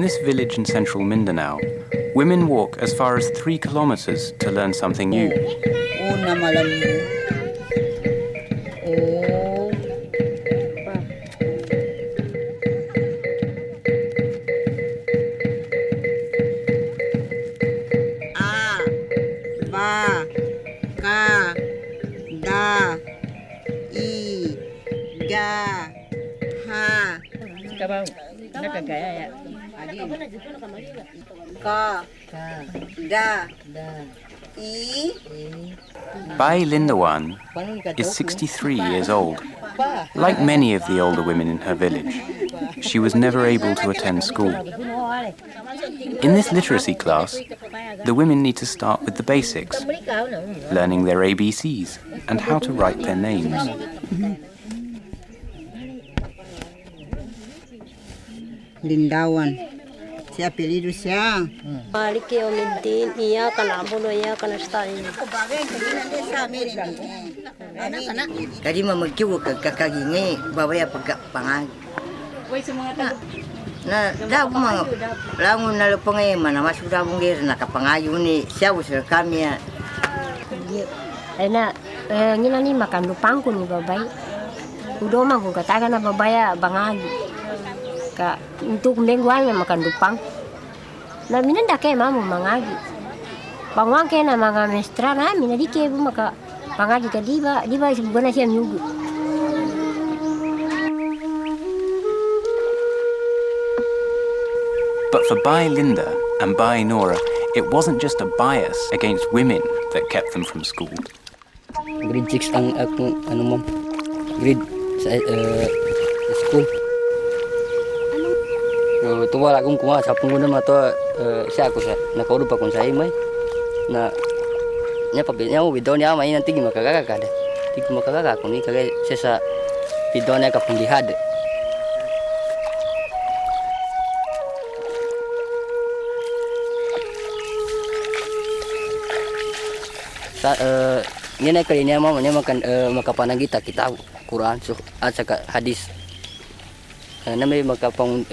this village in central Mindanao, women walk as far as 3 kilometers to learn something new. Bai Lindawan is 63 years old. Like many of the older women in her village, she was never able to attend school. In this literacy class, the women need to start with the basics, learning their ABCs and how to write their names. Lindawan. Si apelido siya. Maliki omidin iya kana bono iya kana stari. Kadi mamagkiwo kakagingi babaya pagkapangan. Na daw mga langon na lupangay man mas daw ngir nakapangayo ni siya usir kami. Ena ngina ni makan lupang ko ni babay. Udo man ko kataga na babaya bangagi. Ka untuk mengguanya makan lupang. Na minanda kay mamu mangagi. Bangwang kay na mga mestra na minadi kay maka pangagi ka diba bukan siya nyugo. But for Bai Linda and Bai Nora, it wasn't just a bias against women that kept them from school. Grade 6 ang akong ma'am. Grade sa school. Tuwa akong kuha sa punguna mato siya ako sa nakaulo pa kung sa imay na nya pa nya video niya may nanti makakakada tigi makakaka kung ni kagay siya sa video niya ka punglihad sa niya kali niya mama niya makapanagita kitab Quran so at saka hadis na may makapang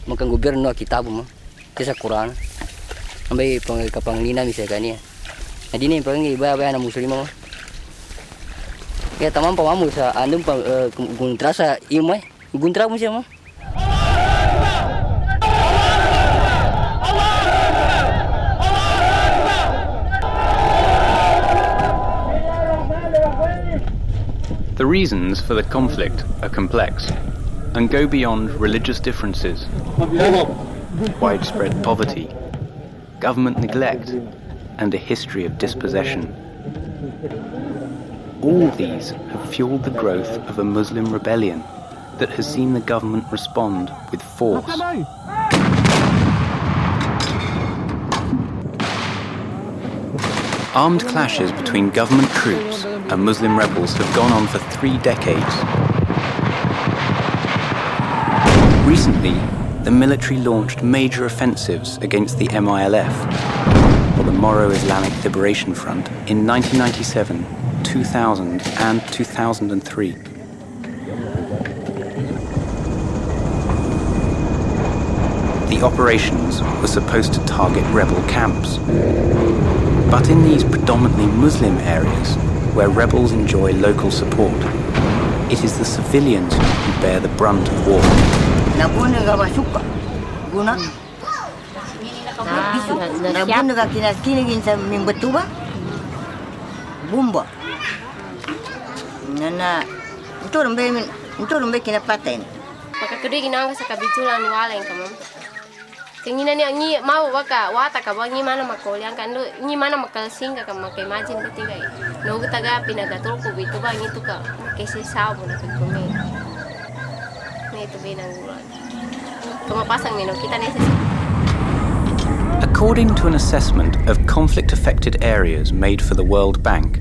makang gobyerno kitab mo sa Quran may pangkapanglina mi sa kaniya na dinay pang iba-iba na muslim mo kaya tamang pa mo sa anong guntra sa imay guntra mo siya mo. The reasons for the conflict are complex and go beyond religious differences, widespread poverty, government neglect, and a history of dispossession. All these have fueled the growth of a Muslim rebellion that has seen the government respond with force. Armed clashes between government troops and Muslim rebels have gone on for 3 decades. Recently, the military launched major offensives against the MILF, or the Moro Islamic Liberation Front, in 1997, 2000 and 2003. The operations were supposed to target rebel camps. But in these predominantly Muslim areas, where rebels enjoy local support, it is the civilians who bear the brunt of war. Nabuna ka masuka. Guna. Nabuna ka kinagin sa mimbatuba. Bumba. Nana, ito rumbe kinapatay. Makakudi ginanga sa kabitulan ni wala ka ma'am. Tingina ni ngi mau waka wata ka bangi mana makolyang kan ngi mana makalsinga ka makimagine ka tigay. No gutaga pinagatol ko bito ba ngito ka kasi sabo na kagkume. According to an assessment of conflict-affected areas made for the World Bank,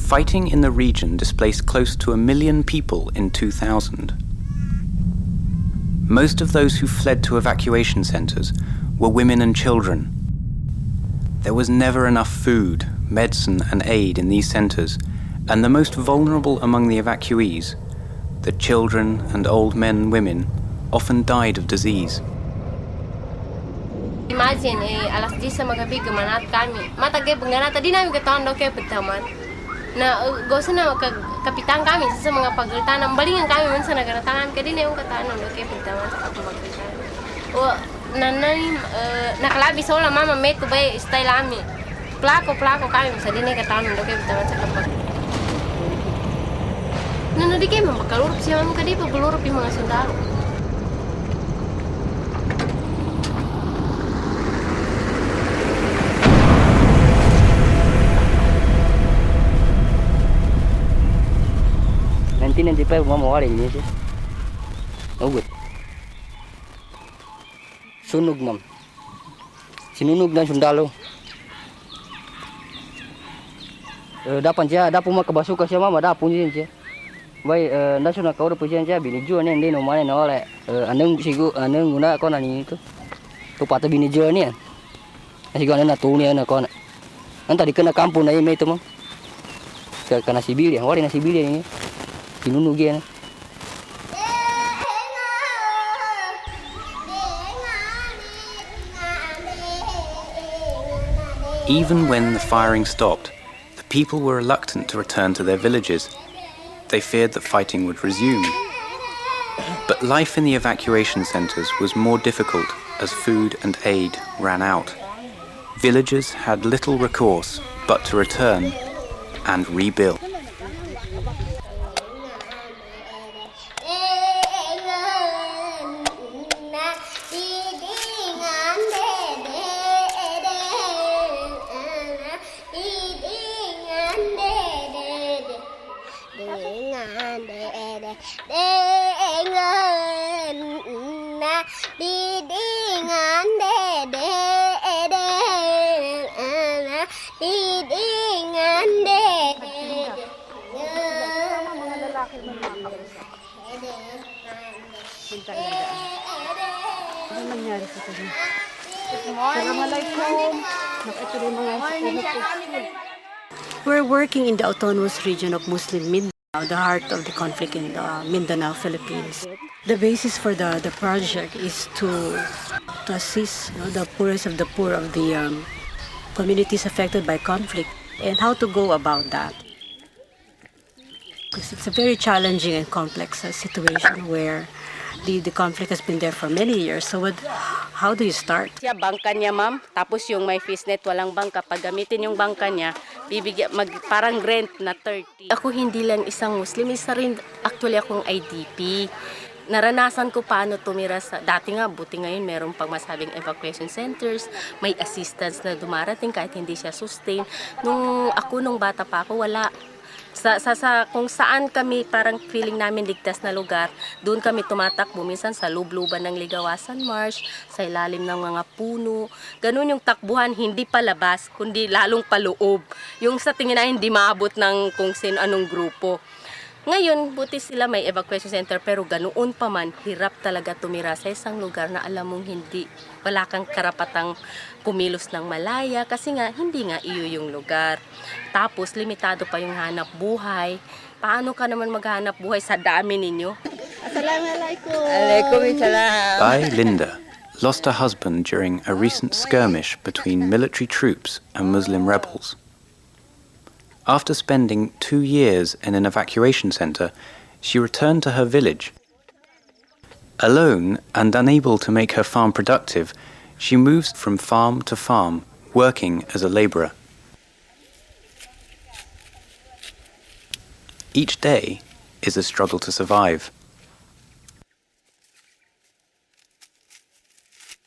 fighting in the region displaced close to 1 million people in 2000. Most of those who fled to evacuation centers were women and children. There was never enough food, medicine and aid in these centers, and the most vulnerable among the evacuees, the children and old men and women, often died of disease. imagine, alas 10 sa magabi, gumanat kami. Matagay, pagganat, di namin kataon daw kayo pagtaman. Na, gosa na, kapitan kami sa mga pagultanan. Balingan kami man sa naganatangan, kaya di na yung kataan daw kayo pagtaman sa kapagultanan. O, nakalabi sa wala, mama, may kubay, style amin. Plako kami, sa di na yung kataan daw kayo pagtaman sa kapagultanan. Di kayo makalurup siya, mama, kadi pagulurup yung mga sundalo. Nanti pa mamawari niya siya. Ugot. Sunog ma'am. Sinunog ng sundalo. Dapan makabasuka siya mama, dapon siya. Bay, naso na kauro po siya, binidyo niya, hindi naman na wala. Anong guna ko na nito. Ito pata binidyo niya. Kasi gana na tuni na ko na. Anta di ka na kampo na yung may ito ma'am. Ka na Sibilya, wala na Sibilya niya. Sinunog yan. Even when the firing stopped, the people were reluctant to return to their villages. They feared that fighting would resume. But life in the evacuation centres was more difficult as food and aid ran out. Villagers had little recourse but to return and rebuild. We're working in the autonomous region of Muslim Mindanao, the heart of the conflict in Mindanao, Philippines. The basis for the project is to assist the poorest of the poor of the communities affected by conflict and how to go about that. Because it's a very challenging and complex situation where the conflict has been there for many years. So how do you start? Siya bangka niya ma'am, tapos yung may fishnet walang bangka, pag gamitin yung bangka niya, parang rent na 30. Ako hindi lang isang Muslim, isa rin actually akong IDP. Naranasan ko paano tumira sa, dati nga, buti ngayon meron pang masabing evacuation centers, may assistance na dumarating kahit hindi siya sustain. Nung bata pa ako, wala. Kung saan kami parang feeling namin ligtas na lugar, doon kami tumatakbo minsan sa lubluban ng Ligawasan Marsh, sa ilalim ng mga puno. Ganun yung takbuhan, hindi palabas, kundi lalong paloob. Yung sa tingin na hindi maabot ng kung sino anong grupo. Ngayon, buti sila may evacuation center pero ganoon pa man, hirap talaga tumira sa isang lugar na alam mong wala kang karapatang kumilos ng malaya kasi nga hindi nga iyo yung lugar. Tapos limitado pa yung hanap buhay. Paano ka naman maghanap buhay sa dami ninyo? Assalamualaikum. Bai Linda lost her husband during a recent skirmish between military troops and Muslim rebels. After spending 2 years in an evacuation centre, she returned to her village. Alone and unable to make her farm productive, she moves from farm to farm, working as a labourer. Each day is a struggle to survive.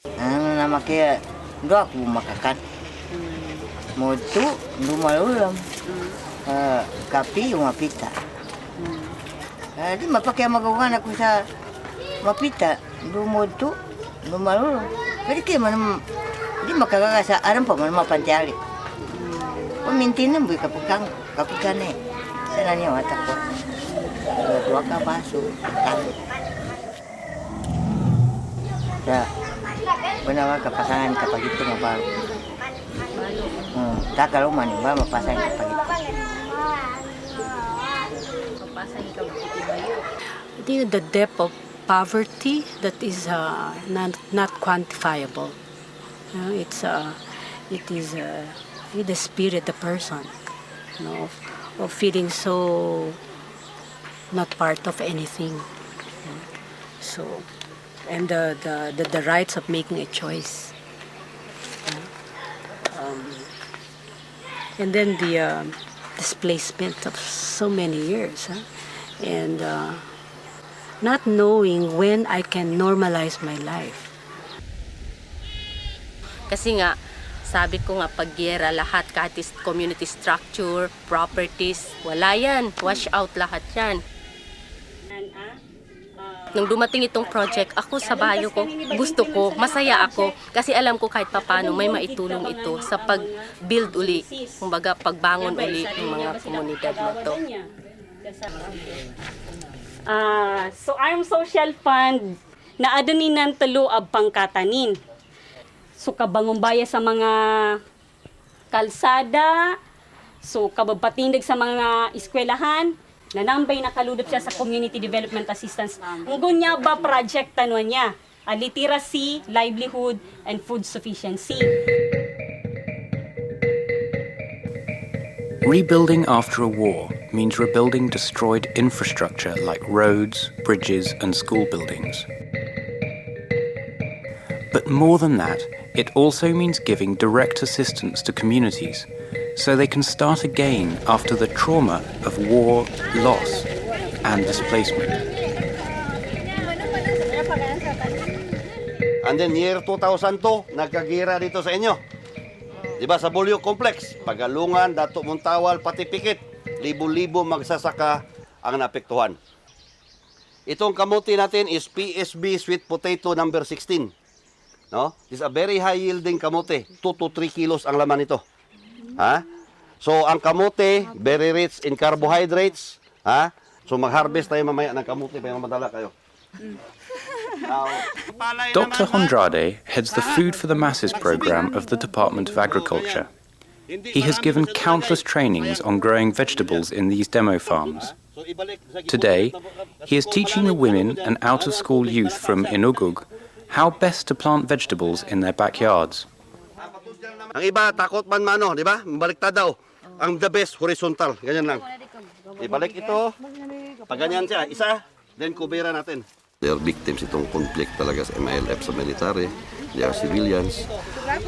Ano naman kaya, doon ako makakat. Motu, lumalulam. Kapi yung mapita. Di mapakai magawa ako sa mapita. Lumotu, lumalulam. Pwede kayo man, di makakasa, aram pa man mapantyali. Pamintin na boy kapukan eh. Sana niya watak ko. Dua ka baso, tali. Sa, panawa kapasangan kapag ito mabalo. Takal man ba mapasang kapag ito. I think the depth of poverty that is not quantifiable. It is the spirit, the person, of feeling so not part of anything. So, and the rights of making a choice. And then the displacement of so many years, and not knowing when I can normalize my life. Kasi nga, sabi ko nga, pag giyera, lahat, kahit is community structure, properties, wala yan. Wash out lahat yan. Nung dumating itong project, ako sa bayo ko, gusto ko, masaya ako. Kasi alam ko kahit papano may maitulong ito sa pag-build uli. Kumbaga, pagbangon uli ng mga komunidad na to. So, Arm Social Fund na aduninan talo ab pangkatanin. So, kabangumbaya sa mga kalsada, so kababatindag sa mga eskwelahan, nanambay nakaludot siya sa Community Development Assistance. Ang gunya ba project tanwa niya? Literacy, livelihood, and food sufficiency. Rebuilding after a war means rebuilding destroyed infrastructure like roads, bridges, and school buildings. But more than that, it also means giving direct assistance to communities so they can start again after the trauma of war, loss, and displacement. And then year 2002, nagkagira dito sa inyo. Diba sa Bulyo Complex, Pagalungan, Dato Muntawal, pati Pikit, libo-libo magsasaka ang naapektuhan. Itong kamuti natin is PSB sweet potato number 16. No? This is a very high yielding kamote. 2 to 3 kilos ang laman nito. Ha? So ang kamote, very rich in carbohydrates. Ha? So mag-harvest tayo mamaya ng kamote para madala kayo. Dr. Hondrade heads the Food for the Masses program of the Department of Agriculture. He has given countless trainings on growing vegetables in these demo farms. Today, he is teaching the women and out-of-school youth from Inugug how best to plant vegetables in their backyards. Ang iba, takot man mano, di ba? Baliktad daw. Ang the best, horizontal. Ganyan lang. Ibalik ito. Pag ganyan siya, isa, then kubera natin. They are victims itong conflict talaga sa MILF sa military. They are civilians.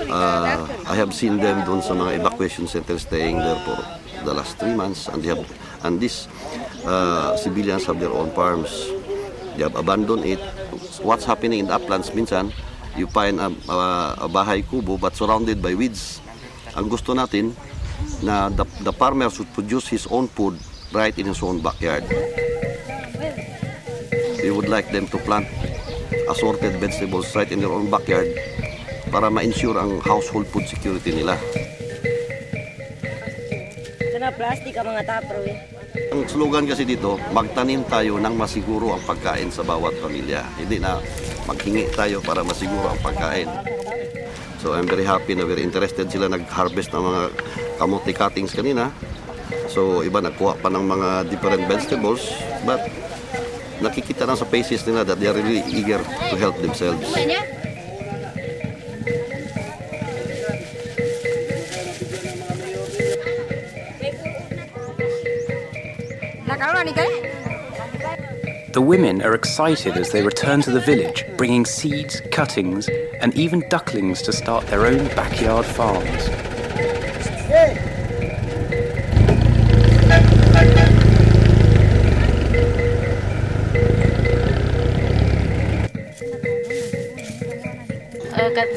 I have seen them doon sa mga evacuation centers staying there for the last 3 months. And these civilians have their own farms. They have abandoned it. What's happening in the uplands, minsan, you find a bahay kubo but surrounded by weeds. Ang gusto natin, na the farmer should produce his own food right in his own backyard. We would like them to plant assorted vegetables right in their own backyard para ma-ensure ang household food security nila. Kana plastic ang mga tapro eh. Ang slogan kasi dito, magtanim tayo ng masiguro ang pagkain sa bawat pamilya. Hindi na maghingi tayo para masiguro ang pagkain. So I'm very happy na very interested sila nag-harvest ng mga kamote cuttings kanina. So iba nagkuha pa ng mga different vegetables, but nakikita na sa faces nila that they are really eager to help themselves. The women are excited as they return to the village, bringing seeds, cuttings, and even ducklings to start their own backyard farms.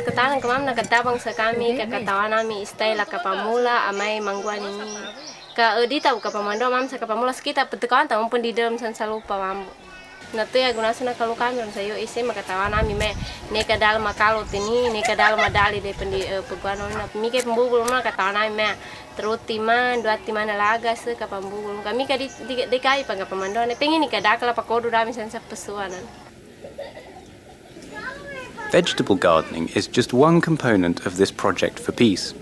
Katalang kamam nagkatabang sa kami, kakatawa namin istay la kapamula, amay mangguan ini. Ka dita kapamando mam sa kapamula kita petukan ta pun di dalam san salupa mam. Natu ya guna sana kalau kami sa iyo isi makatawa namin me ne kadal makalo tini ne kadal madali de pendi pagano na mike pembugul na katawa namin me teruti man dua timan laga se kapambugul kami ka di kai pang kapamando ne pengin ni kadakala pakodu dami san sa pesuanan. Vegetable gardening is just one component of this project for peace.